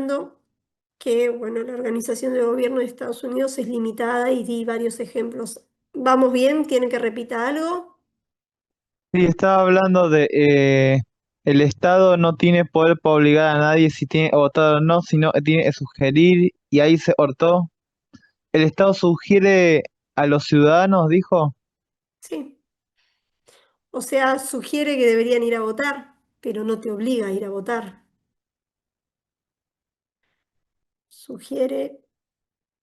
explicando que, bueno, la organización del gobierno de Estados Unidos es limitada y di varios ejemplos. ¿Vamos bien? ¿Tienen que repita algo? Sí, estaba hablando de el Estado no tiene poder para obligar a nadie si tiene o votar o no, sino tiene que sugerir, y ahí se cortó. El Estado sugiere a los ciudadanos, dijo. Sí. O sea, sugiere que deberían ir a votar, pero no te obliga a ir a votar. Sugiere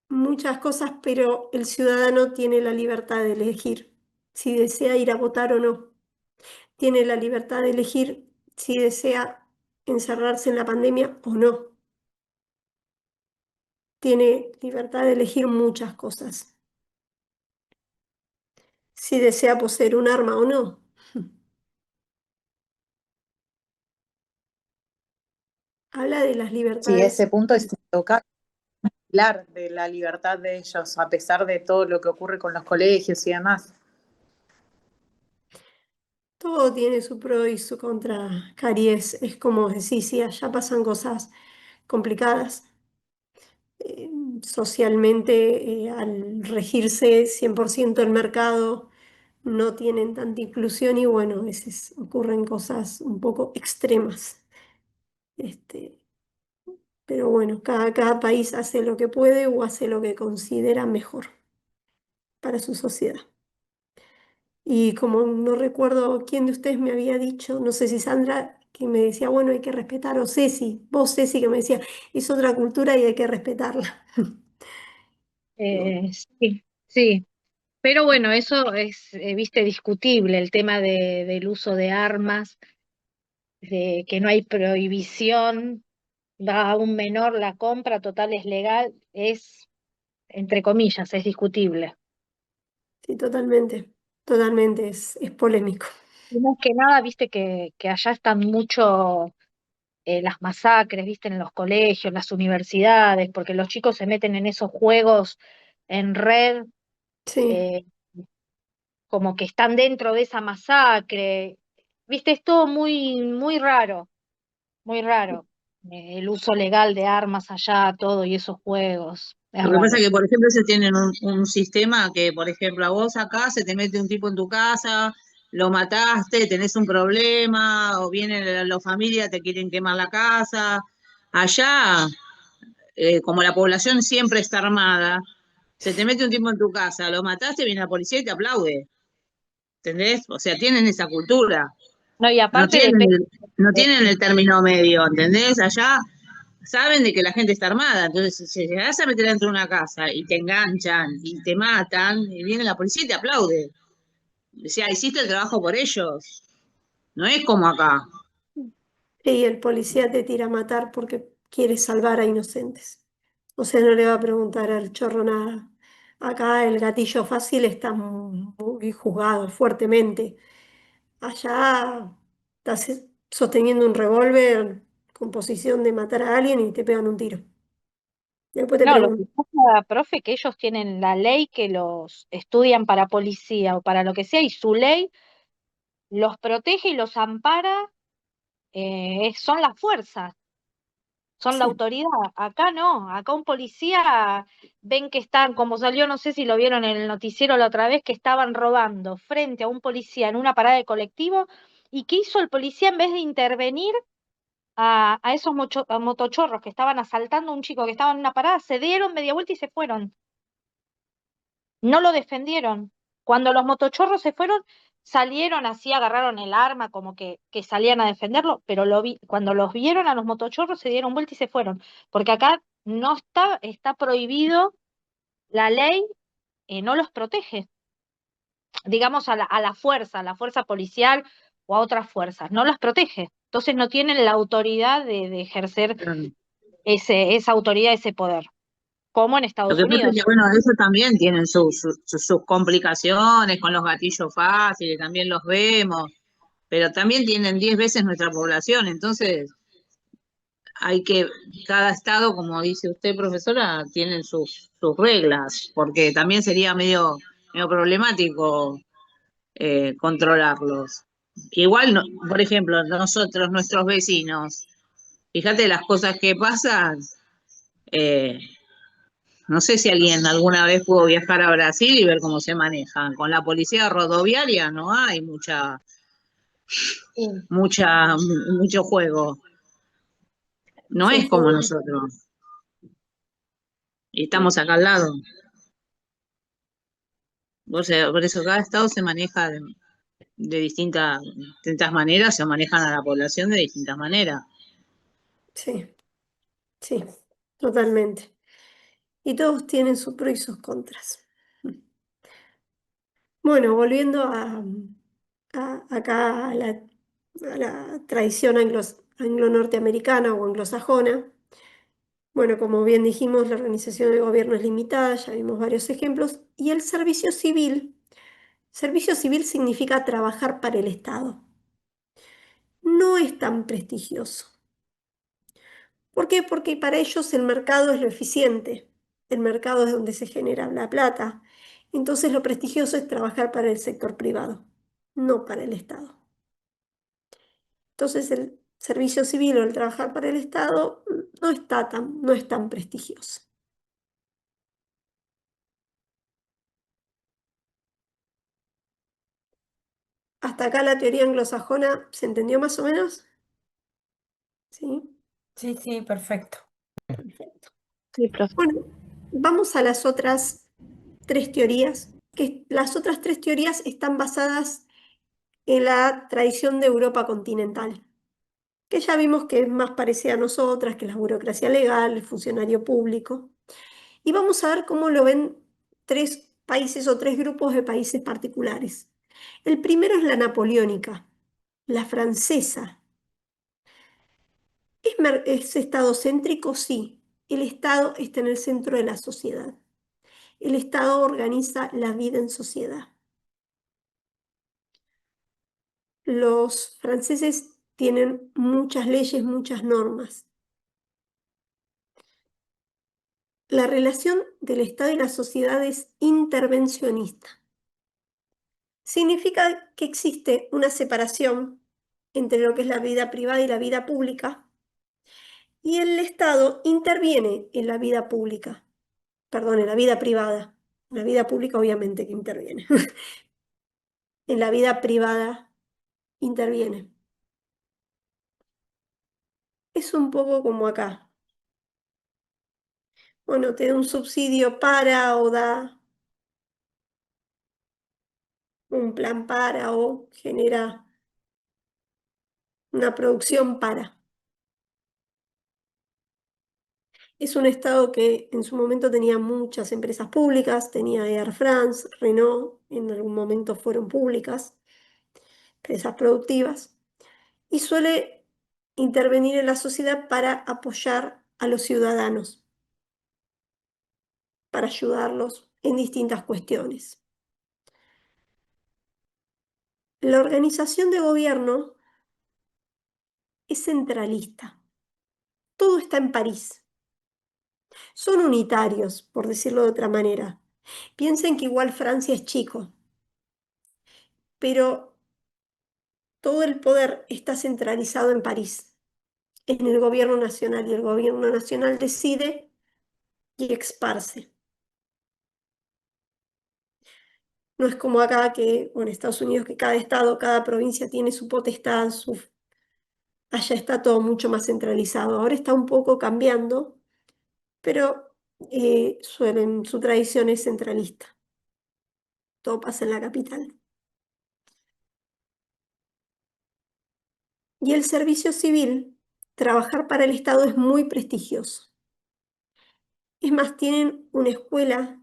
muchas cosas, pero el ciudadano tiene la libertad de elegir si desea ir a votar o no. Tiene la libertad de elegir si desea encerrarse en la pandemia o no. Tiene libertad de elegir muchas cosas. Si desea poseer un arma o no. Habla de las Sí, libertades. ese punto es tocar, hablar de la libertad de ellos, a pesar de todo lo que ocurre con los colegios y demás. Todo tiene su pro y su contra, Cari. Es como decir, sí, allá pasan cosas complicadas. Eh, Socialmente, al regirse 100% el mercado, no tienen tanta inclusión y bueno, a veces ocurren cosas un poco extremas. Este, pero bueno, cada país hace lo que puede o hace lo que considera mejor para su sociedad. Y como no recuerdo quién de ustedes me había dicho, no sé si Sandra, que me decía, bueno, hay que respetar, o Ceci, vos Ceci, que me decía, es otra cultura y hay que respetarla. Sí, sí, pero bueno, eso es, viste, discutible, el tema del uso de armas, de que no hay prohibición, va a un menor la compra, total es legal, es, entre comillas, es discutible. Sí, totalmente, totalmente, es polémico. Y más que nada, viste que allá están mucho las masacres, viste, en los colegios, las universidades, porque los chicos se meten en esos juegos en red, Sí, eh, como que están dentro de esa masacre. Viste, es todo muy, muy raro, muy raro. El uso legal de armas allá, todo, y esos juegos, es Lo que pasa raro. es que, por ejemplo, ellos tienen un sistema que, por ejemplo, a vos acá se te mete un tipo en tu casa, lo mataste, tenés un problema, o vienen los familias, te quieren quemar la casa. Allá, como la población siempre está armada, se te mete un tipo en tu casa, lo mataste, viene la policía y te aplaude. ¿Entendés? O sea, tienen esa cultura. No, y No aparte tienen depende. no tienen el término medio, ¿entendés? Allá saben de que la gente está armada, entonces si llegas a meter dentro de una casa y te enganchan y te matan, y viene la policía y te aplaude. O sea, hiciste el trabajo por ellos. No es como acá. y el policía te tira a matar porque quiere salvar a inocentes. O sea, no le va a preguntar al chorro nada. Acá el gatillo fácil está muy juzgado fuertemente. Allá estás sosteniendo un revólver con posición de matar a alguien y te pegan un tiro. Después te No, lo que preguntan. pasa, profe, que ellos tienen la ley que los estudian para policía o para lo que sea, y su ley los protege y los ampara, son las fuerzas. Son la Sí, autoridad. Acá no, acá un policía ven que están, como salió, no sé si lo vieron en el noticiero la otra vez, que estaban robando frente a un policía en una parada de colectivo. ¿Y qué hizo el policía en vez de intervenir a esos a motochorros que estaban asaltando a un chico que estaba en una parada? Se dieron media vuelta y se fueron. No lo defendieron. Cuando los motochorros se fueron, salieron así, agarraron el arma, como que salían a defenderlo, pero cuando los vieron a los motochorros se dieron vuelta y se fueron. Porque acá no está, está prohibido, la ley no los protege, digamos a la fuerza policial o a otras fuerzas, no las protege. Entonces no tienen la autoridad de ejercer esa autoridad, ese poder, como en Lo Estados que pasa es que, Unidos. bueno, ellos también tienen sus complicaciones con los gatillos fáciles, también los vemos, pero también tienen 10 veces nuestra población, entonces hay que, cada estado, como dice usted, profesora, tienen sus reglas, porque también sería medio problemático controlarlos. Igual, por ejemplo, nosotros, nuestros vecinos, Fíjate las cosas que pasan. eh, no sé si alguien alguna vez pudo viajar a Brasil y ver cómo se manejan. Con la policía rodoviaria no hay mucho juego. No Sí, es como seguro. nosotros. Y estamos acá al lado. Por eso cada estado se maneja de distintas maneras, se manejan a la población de distintas maneras. Sí, sí, totalmente. Y todos tienen sus pros y sus contras. Bueno, volviendo acá a la tradición anglo-norteamericana o anglosajona. Bueno, como bien dijimos, la organización del gobierno es limitada, ya vimos varios ejemplos, y el servicio civil significa trabajar para el Estado. No es tan prestigioso. ¿Por qué? Porque para ellos el mercado es lo eficiente, el mercado es donde se genera la plata. Entonces lo prestigioso es trabajar para el sector privado, no para el Estado. Entonces el servicio civil o el trabajar para el Estado no es tan prestigioso. Hasta acá la teoría anglosajona, ¿se entendió más o menos? Sí, Sí, sí, perfecto. perfecto. Sí, profe. Bueno, vamos a las otras tres teorías, que las otras tres teorías están basadas en la tradición de Europa continental, que ya vimos que es más parecida a nosotras, que la burocracia legal, el funcionario público. Y vamos a ver cómo lo ven tres países o tres grupos de países particulares. El primero es la napoleónica, la francesa. ¿Es estadocéntrico? Sí. El Estado está en el centro de la sociedad. El Estado organiza la vida en sociedad. Los franceses tienen muchas leyes, muchas normas. La relación del Estado y la sociedad es intervencionista. Significa que existe una separación entre lo que es la vida privada y la vida pública, y el Estado interviene en la vida pública, perdón, en la vida privada. En la vida pública obviamente que interviene. En la vida privada interviene. Es un poco como acá. Bueno, te da un subsidio para o da un plan para o genera una producción para. Es un estado que en su momento tenía muchas empresas públicas, tenía Air France, Renault, en algún momento fueron públicas, empresas productivas, y suele intervenir en la sociedad para apoyar a los ciudadanos, para ayudarlos en distintas cuestiones. La organización de gobierno es centralista. Todo está en París. Son unitarios, por decirlo de otra manera. Piensen que igual Francia es chico, pero todo el poder está centralizado en París, en el gobierno nacional, y el gobierno nacional decide y esparce. No es como acá que, o en Estados Unidos, que cada estado, cada provincia tiene su potestad, allá está todo mucho más centralizado. Ahora está un poco cambiando, pero su tradición es centralista. Todo pasa en la capital. Y el servicio civil, trabajar para el Estado es muy prestigioso. Es más, tienen una escuela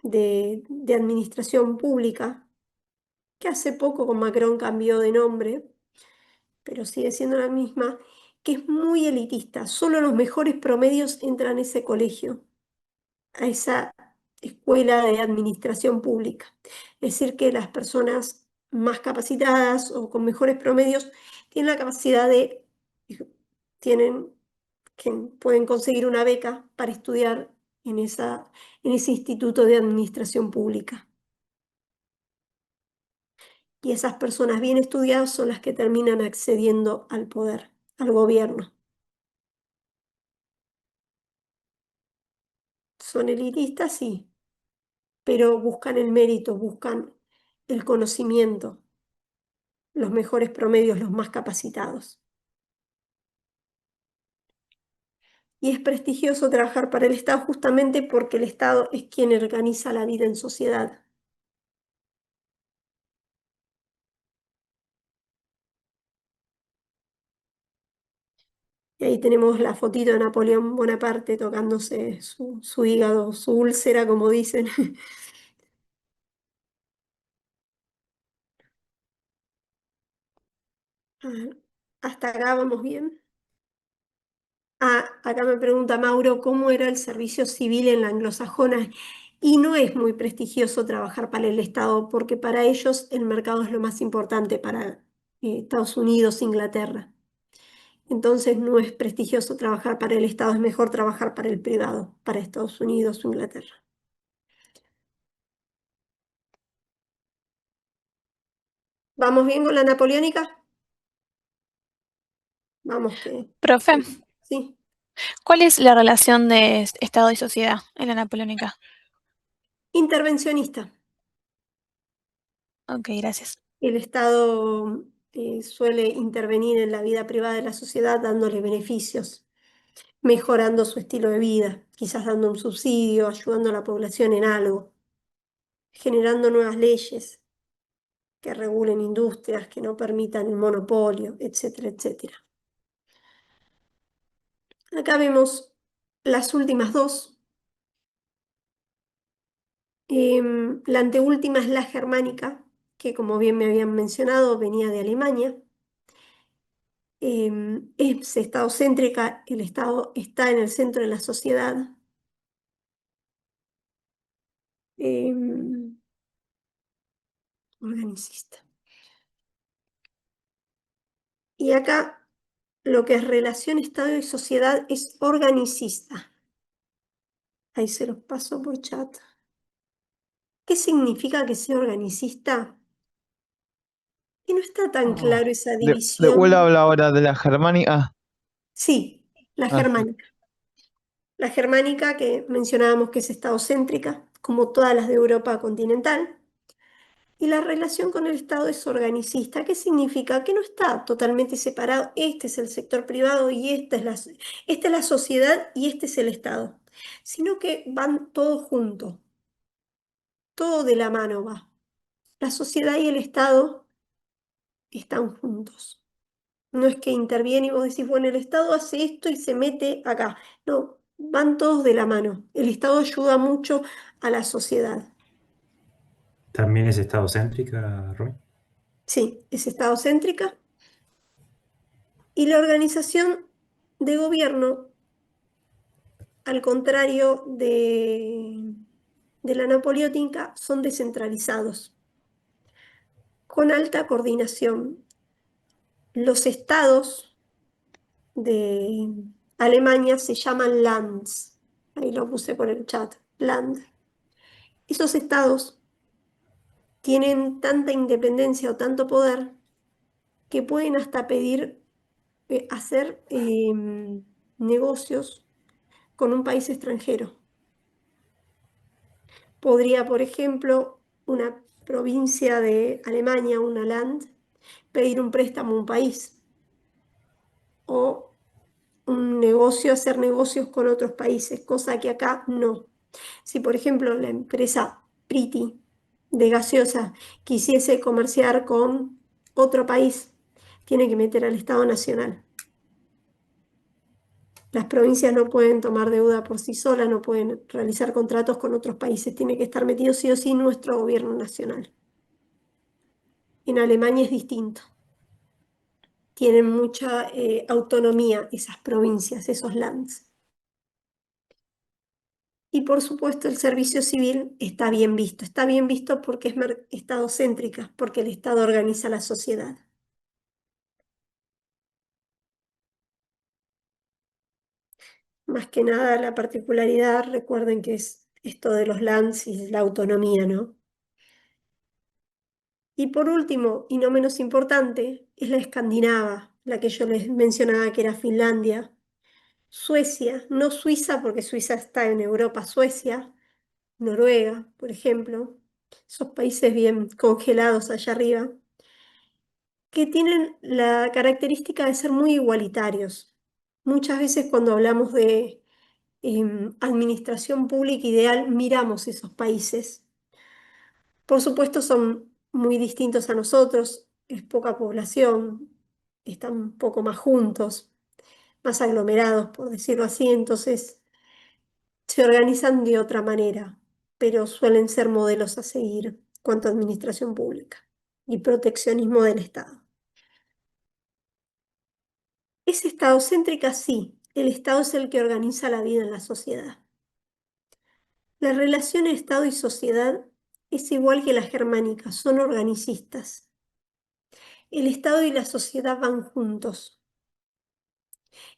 de administración pública, que hace poco con Macron cambió de nombre, pero sigue siendo la misma, que es muy elitista. Solo los mejores promedios entran a ese colegio, a esa escuela de administración pública. Es decir, que las personas más capacitadas o con mejores promedios tienen la capacidad tienen, que pueden conseguir una beca para estudiar en ese instituto de administración pública. Y esas personas bien estudiadas son las que terminan accediendo al poder, al gobierno. Son elitistas, sí, pero buscan el mérito, buscan el conocimiento, los mejores promedios, los más capacitados. Y es prestigioso trabajar para el Estado justamente porque el Estado es quien organiza la vida en sociedad. Y ahí tenemos la fotito de Napoleón Bonaparte tocándose su hígado, su úlcera, como dicen. Ah, hasta acá vamos bien. Ah, acá me pregunta Mauro, ¿cómo era el servicio civil en la anglosajona? Y no es muy prestigioso trabajar para el Estado, porque para ellos el mercado es lo más importante, para Estados Unidos, Inglaterra. Entonces no es prestigioso trabajar para el Estado, es mejor trabajar para el privado, para Estados Unidos o Inglaterra. ¿Vamos bien con la napoleónica? Vamos que... Profe, Sí. ¿cuál es la relación de Estado y sociedad en la napoleónica? Intervencionista. Ok, gracias. El Estado suele intervenir en la vida privada de la sociedad dándole beneficios, mejorando su estilo de vida, quizás dando un subsidio, ayudando a la población en algo, generando nuevas leyes que regulen industrias, que no permitan el monopolio, etcétera, etcétera. Acá vemos las últimas dos. La anteúltima es la germánica, que como bien me habían mencionado, venía de Alemania. Es estadocéntrica, el Estado está en el centro de la sociedad. Em, Organicista. Y acá lo que es relación Estado y sociedad es organicista. Ahí se los paso por chat. ¿Qué significa que sea organicista? Que no está tan claro esa De vuelta división. habla ahora de la germánica. Sí, la Sí. germánica. La germánica que mencionábamos que es estadocéntrica, como todas las de Europa continental. Y la relación con el Estado es organicista. ¿Qué significa? Que no está totalmente separado. Este es el sector privado y esta es la sociedad y este es el Estado. Sino que van todos juntos. Todo de la mano va. La sociedad y el Estado están juntos. No es que interviene y vos decís, bueno, el Estado hace esto y se mete acá. No, van todos de la mano. El Estado ayuda mucho a la sociedad. ¿También es estadocéntrica, Roy? Sí, es estadocéntrica. Y la organización de gobierno, al contrario de la napoleónica, son descentralizados, con alta coordinación. Los estados de Alemania se llaman Lands. Ahí lo puse por el chat. Land. Esos estados tienen tanta independencia o tanto poder que pueden hasta pedir hacer negocios con un país extranjero. Podría, por ejemplo, una provincia de Alemania, una Land, pedir un préstamo a un país o un negocio, hacer negocios con otros países, cosa que acá no. Si, por ejemplo, la empresa Priti de gaseosa quisiese comerciar con otro país, tiene que meter al Estado Nacional. Las provincias no pueden tomar deuda por sí solas, no pueden realizar contratos con otros países, tiene que estar metido sí o sí nuestro gobierno nacional. En Alemania es distinto. Tienen mucha autonomía esas provincias, esos lands. Y por supuesto el servicio civil está bien visto porque es estadocéntrica, porque el Estado organiza la sociedad. Más que nada la particularidad, recuerden que es esto de los lands y la autonomía, ¿no? Y por último, y no menos importante, es la escandinava, la que yo les mencionaba que era Finlandia, Suecia, no Suiza, porque Suiza está en Europa, Suecia, Noruega, por ejemplo, esos países bien congelados allá arriba, que tienen la característica de ser muy igualitarios. Muchas veces cuando hablamos de administración pública ideal, miramos esos países. Por supuesto son muy distintos a nosotros, es poca población, están un poco más juntos, más aglomerados, por decirlo así, entonces se organizan de otra manera, pero suelen ser modelos a seguir cuanto a administración pública y proteccionismo del Estado. ¿Es estadocéntrica? Sí, el Estado es el que organiza la vida en la sociedad. La relación Estado y sociedad es igual que la germánica, son organicistas. El Estado y la sociedad van juntos.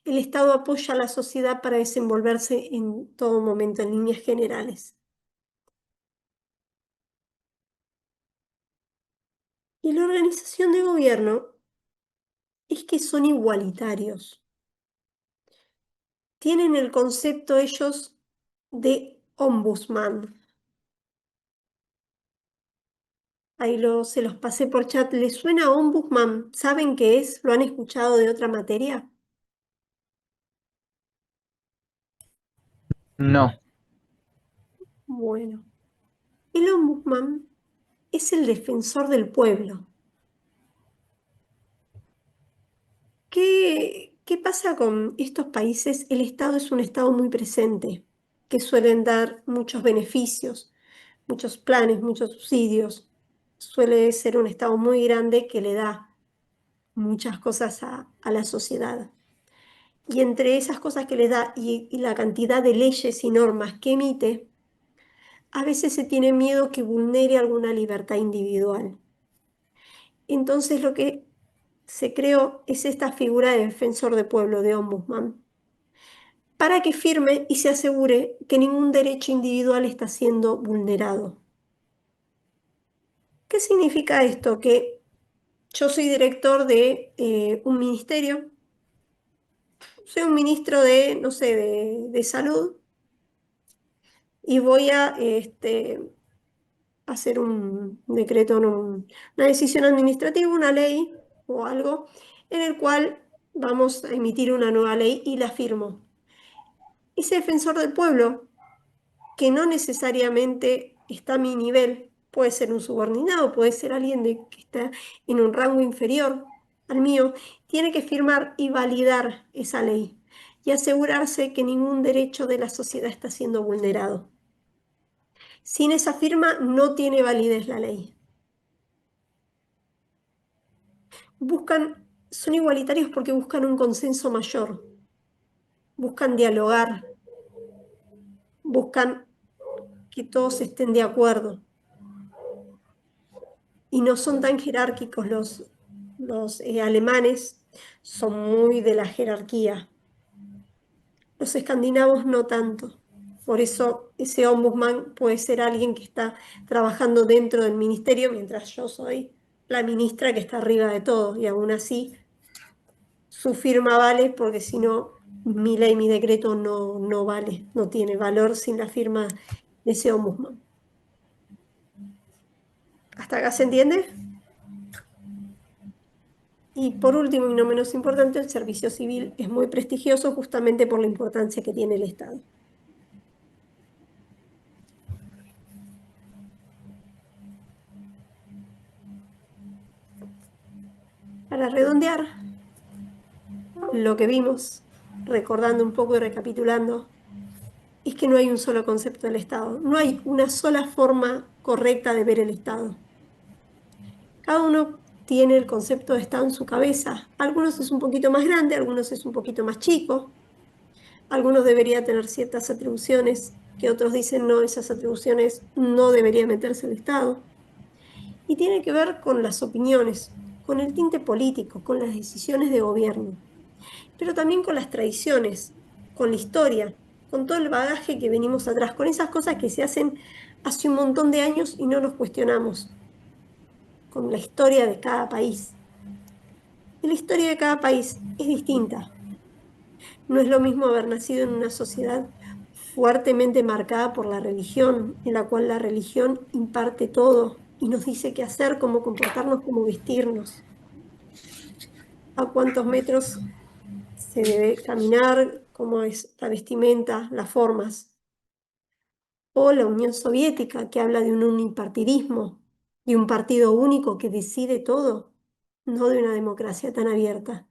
El Estado apoya a la sociedad para desenvolverse en todo momento, en líneas generales. Y la organización de gobierno es que son igualitarios. Tienen el concepto ellos de ombudsman. Ahí se los pasé por chat. ¿Les suena ombudsman? ¿Saben qué es? ¿Lo han escuchado de otra materia? No. Bueno, el ombudsman es el defensor del pueblo. ¿Qué pasa con estos países? El Estado es un Estado muy presente, que suelen dar muchos beneficios, muchos planes, muchos subsidios. Suele ser un Estado muy grande que le da muchas cosas a la sociedad. Y entre esas cosas que le da y la cantidad de leyes y normas que emite, a veces se tiene miedo que vulnere alguna libertad individual. Entonces lo que se creó es esta figura de defensor de pueblo, de ombudsman, para que firme y se asegure que ningún derecho individual está siendo vulnerado. ¿Qué significa esto? Que yo soy director de un ministerio, soy un ministro de, no sé, de salud, y voy a hacer un decreto, una decisión administrativa, una ley o algo, en el cual vamos a emitir una nueva ley y la firmo. Ese defensor del pueblo, que no necesariamente está a mi nivel, puede ser un subordinado, puede ser alguien que está en un rango inferior al mío, tiene que firmar y validar esa ley y asegurarse que ningún derecho de la sociedad está siendo vulnerado. Sin esa firma no tiene validez la ley. Son igualitarios porque buscan un consenso mayor, buscan dialogar, buscan que todos estén de acuerdo. Y no son tan jerárquicos los alemanes, son muy de la jerarquía. Los escandinavos no tanto. Por eso ese ombudsman puede ser alguien que está trabajando dentro del ministerio, mientras yo soy la ministra que está arriba de todo. Y aún así, su firma vale, porque si no, mi ley, mi decreto no vale, no tiene valor sin la firma de ese ombudsman. ¿Hasta acá se entiende? Y por último, y no menos importante, el servicio civil es muy prestigioso justamente por la importancia que tiene el Estado. Para redondear lo que vimos, recordando un poco y recapitulando, es que no hay un solo concepto del Estado, no hay una sola forma correcta de ver el Estado. Cada uno tiene el concepto de Estado en su cabeza. Algunos es un poquito más grande, algunos es un poquito más chico, algunos deberían tener ciertas atribuciones que otros dicen no, esas atribuciones no debería meterse el Estado. Y tiene que ver con las opiniones, con el tinte político, con las decisiones de gobierno, pero también con las tradiciones, con la historia, con todo el bagaje que venimos atrás, con esas cosas que se hacen hace un montón de años y no nos cuestionamos, con la historia de cada país. Y la historia de cada país es distinta. No es lo mismo haber nacido en una sociedad fuertemente marcada por la religión, en la cual la religión imparte todo y nos dice qué hacer, cómo comportarnos, cómo vestirnos, a cuántos metros se debe caminar, cómo es la vestimenta, las formas. O la Unión Soviética, que habla de un unipartidismo, de un partido único que decide todo, no de una democracia tan abierta.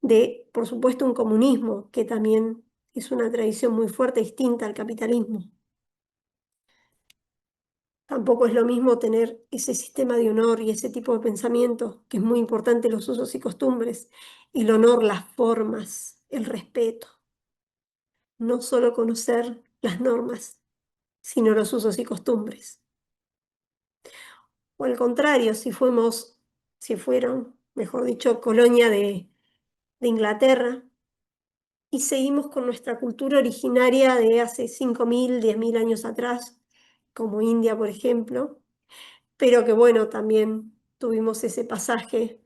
De, por supuesto, un comunismo, que también es una tradición muy fuerte, distinta al capitalismo. Tampoco es lo mismo tener ese sistema de honor y ese tipo de pensamiento, que es muy importante, los usos y costumbres, el honor, las formas, el respeto. No solo conocer las normas, sino los usos y costumbres. O al contrario, si fueron, mejor dicho, colonia de Inglaterra, y seguimos con nuestra cultura originaria de hace 5.000, 10.000 años atrás, como India, por ejemplo, pero que bueno, también tuvimos ese pasaje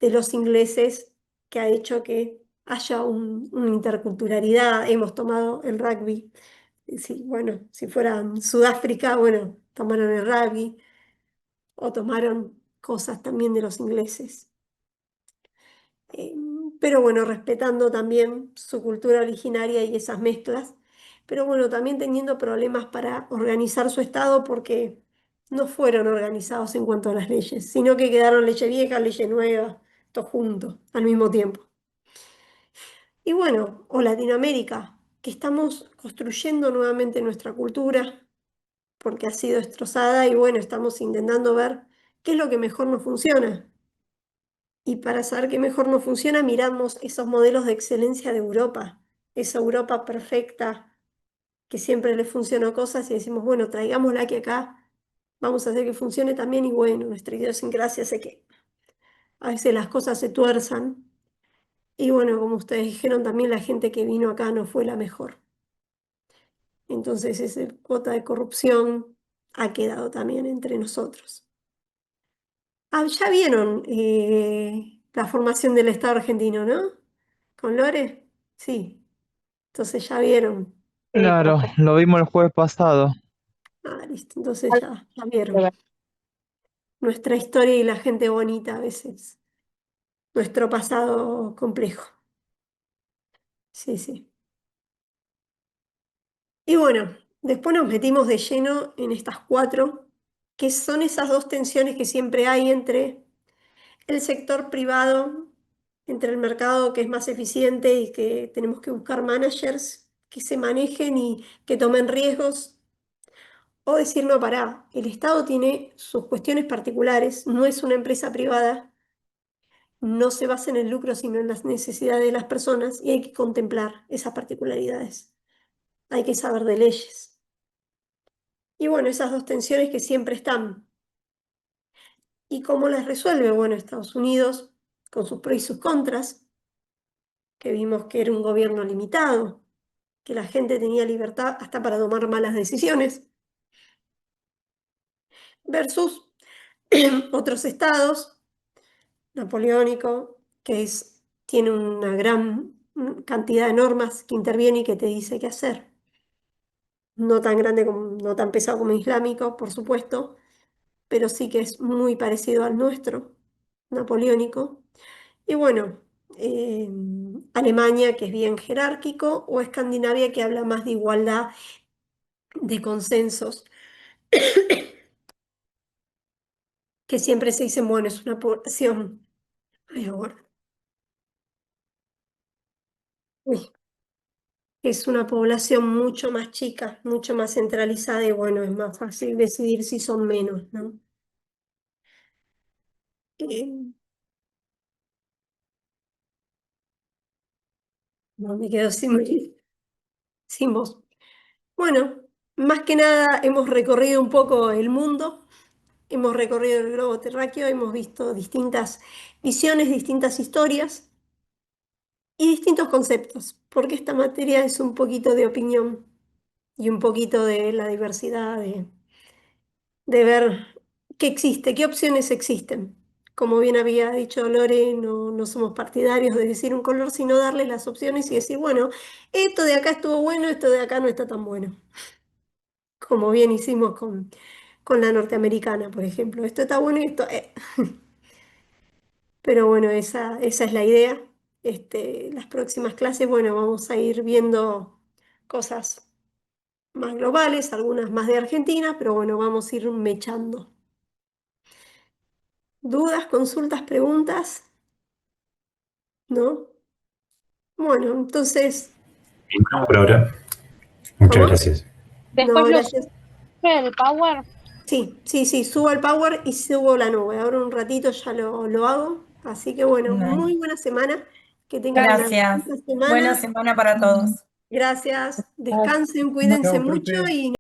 de los ingleses que ha hecho que haya una interculturalidad. Hemos tomado el rugby. Sí, bueno, si fuera Sudáfrica, bueno, tomaron el rugby o tomaron cosas también de los ingleses. Eh, pero bueno, respetando también su cultura originaria y esas mezclas, pero bueno, también teniendo problemas para organizar su Estado porque no fueron organizados en cuanto a las leyes, sino que quedaron leyes viejas, leyes nuevas, todo junto, al mismo tiempo. Y bueno, o Latinoamérica, que estamos construyendo nuevamente nuestra cultura porque ha sido destrozada y bueno, estamos intentando ver qué es lo que mejor nos funciona. Y para saber qué mejor nos funciona, miramos esos modelos de excelencia de Europa, esa Europa perfecta que siempre le funcionó cosas y decimos, bueno, traigámosla aquí acá, vamos a hacer que funcione también y bueno, nuestra idiosincrasia hace que a veces las cosas se tuerzan y bueno, como ustedes dijeron, también la gente que vino acá no fue la mejor. Entonces esa cuota de corrupción ha quedado también entre nosotros. Ah, ya vieron la formación del Estado argentino, ¿no? ¿Con Lore? Sí. Entonces ya vieron. Sí, Claro, perfecto. lo vimos el jueves pasado. Ah, listo. Entonces ya vieron. Nuestra historia y la gente bonita a veces. Nuestro pasado complejo. Sí, sí. Y bueno, después nos metimos de lleno en estas cuatro, que son esas dos tensiones que siempre hay entre el sector privado, entre el mercado que es más eficiente y que tenemos que buscar managers que se manejen y que tomen riesgos. O decir, no, pará, el Estado tiene sus cuestiones particulares, no es una empresa privada, no se basa en el lucro, sino en las necesidades de las personas y hay que contemplar esas particularidades. Hay que saber de leyes. Y bueno, esas dos tensiones que siempre están. ¿Y cómo las resuelve? Bueno, Estados Unidos, con sus pros y sus contras, que vimos que era un gobierno limitado, que la gente tenía libertad hasta para tomar malas decisiones, versus otros estados napoleónico, tiene una gran cantidad de normas que interviene y que te dice qué hacer. No tan grande como, no tan pesado como islámico, por supuesto, pero sí que es muy parecido al nuestro, napoleónico. Y bueno, eh, Alemania, que es bien jerárquico, o Escandinavia, que habla más de igualdad, de consensos, que siempre se dicen, bueno, es una población. Ay, ahora. Uy, es una población mucho más chica, mucho más centralizada y bueno, es más fácil decidir si son menos, ¿no? Eh, no me quedo sin voz. Bueno, más que nada hemos recorrido un poco el mundo, hemos recorrido el globo terráqueo, hemos visto distintas visiones, distintas historias y distintos conceptos, porque esta materia es un poquito de opinión y un poquito de la diversidad, de ver qué existe, qué opciones existen. como bien había dicho Lore, no somos partidarios de decir un color, sino darles las opciones y decir, bueno, esto de acá estuvo bueno, esto de acá no está tan bueno. Como bien hicimos con la norteamericana, por ejemplo. Esto está bueno y esto... Pero bueno, esa es la idea. Las próximas clases, bueno, vamos a ir viendo cosas más globales, algunas más de Argentina, pero bueno, vamos a ir mechando. ¿Dudas, consultas, preguntas? ¿No? Bueno, entonces, No, por ahora. Muchas ¿cómo? gracias. Después No, lo gracias. sube el Power. Sí, subo al Power y subo la nube. Ahora un ratito ya lo hago. Así que bueno, Nice. muy buena semana. Que tengan una Gracias. buena Buena semana. semana para todos. Gracias. Descansen, Bueno, cuídense mucho profe. y